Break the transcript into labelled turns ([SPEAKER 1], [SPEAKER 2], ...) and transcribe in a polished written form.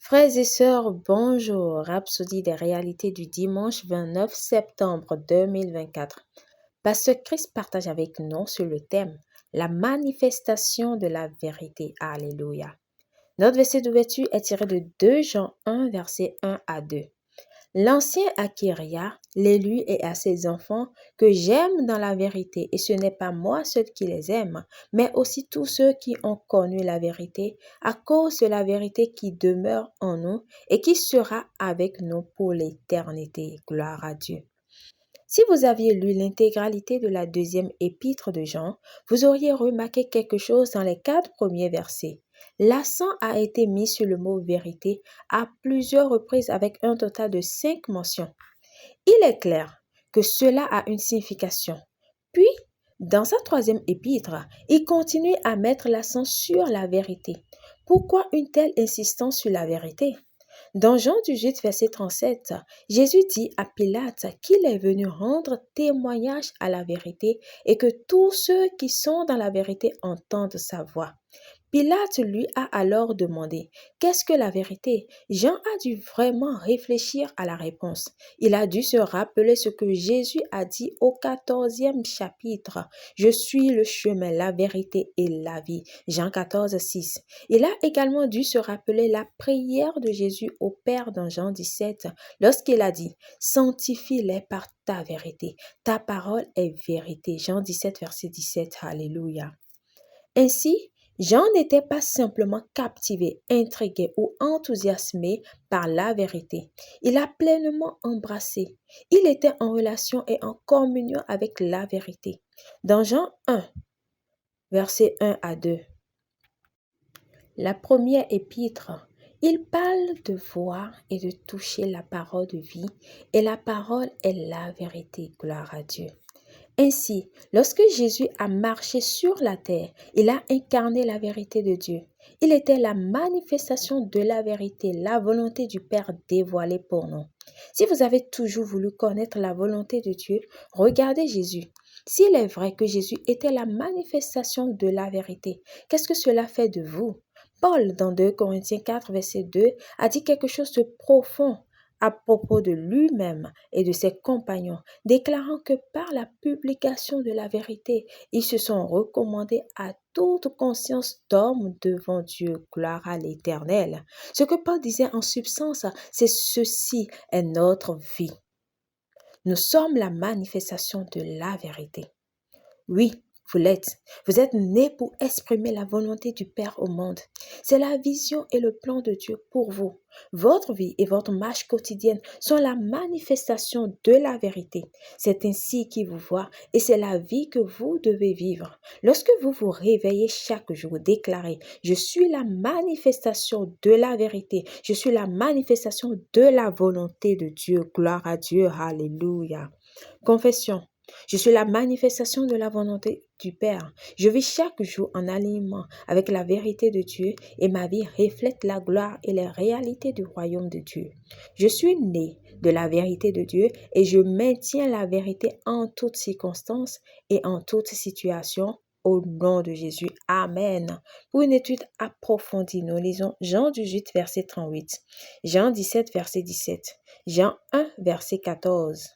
[SPEAKER 1] Frères et sœurs, bonjour. Rhapsodie des réalités du dimanche 29 septembre 2024. Pasteur Christ partage avec nous sur le thème la manifestation de la vérité. Alléluia. Notre verset d'ouverture est tiré de 2 Jean 1, versets 1 à 2. L'ancien acquéria les lui et à ses enfants que j'aime dans la vérité, et ce n'est pas moi seul qui les aime, mais aussi tous ceux qui ont connu la vérité, à cause de la vérité qui demeure en nous et qui sera avec nous pour l'éternité. Gloire à Dieu. Si vous aviez lu l'intégralité de la deuxième épître de Jean, vous auriez remarqué quelque chose dans les 4 premiers versets. L'accent a été mis sur le mot vérité à plusieurs reprises avec un total de 5 mentions. Il est clair que cela a une signification. Puis, dans sa troisième épître, il continue à mettre l'accent sur la vérité. Pourquoi une telle insistance sur la vérité? Dans Jean 18, verset 37, Jésus dit à Pilate qu'il est venu rendre témoignage à la vérité et que tous ceux qui sont dans la vérité entendent sa voix. Pilate lui a alors demandé « Qu'est-ce que la vérité ?» Jean a dû vraiment réfléchir à la réponse. Il a dû se rappeler ce que Jésus a dit au 14e chapitre « Je suis le chemin, la vérité et la vie » Jean 14, 6. Il a également dû se rappeler la prière de Jésus au Père dans Jean 17 lorsqu'il a dit « Sanctifie-les par ta vérité, ta parole est vérité » Jean 17, verset 17. Alléluia. Ainsi, Jean n'était pas simplement captivé, intrigué ou enthousiasmé par la vérité. Il a pleinement embrassé. Il était en relation et en communion avec la vérité. Dans Jean 1, versets 1 à 2, la première épître, il parle de voir et de toucher la parole de vie, et la parole est la vérité. Gloire à Dieu. Ainsi, lorsque Jésus a marché sur la terre, il a incarné la vérité de Dieu. Il était la manifestation de la vérité, la volonté du Père dévoilée pour nous. Si vous avez toujours voulu connaître la volonté de Dieu, regardez Jésus. S'il est vrai que Jésus était la manifestation de la vérité, qu'est-ce que cela fait de vous? Paul, dans 2 Corinthiens 4, verset 2, a dit quelque chose de profond à propos de lui-même et de ses compagnons, déclarant que par la publication de la vérité, ils se sont recommandés à toute conscience d'homme devant Dieu. Gloire à l'Éternel. Ce que Paul disait en substance, c'est ceci est notre vie. Nous sommes la manifestation de la vérité. Oui, vous l'êtes. Vous êtes nés pour exprimer la volonté du Père au monde. C'est la vision et le plan de Dieu pour vous. Votre vie et votre marche quotidienne sont la manifestation de la vérité. C'est ainsi qu'il vous voit et c'est la vie que vous devez vivre. Lorsque vous vous réveillez chaque jour, déclarez « Je suis la manifestation de la vérité. Je suis la manifestation de la volonté de Dieu. Gloire à Dieu. Alléluia. » Confession. Je suis la manifestation de la volonté du Père. Je vis chaque jour en alignement avec la vérité de Dieu et ma vie reflète la gloire et les réalités du royaume de Dieu. Je suis né de la vérité de Dieu et je maintiens la vérité en toutes circonstances et en toutes situations. Au nom de Jésus. Amen. Pour une étude approfondie, nous lisons Jean 18, verset 38, Jean 17, verset 17, Jean 1, verset 14.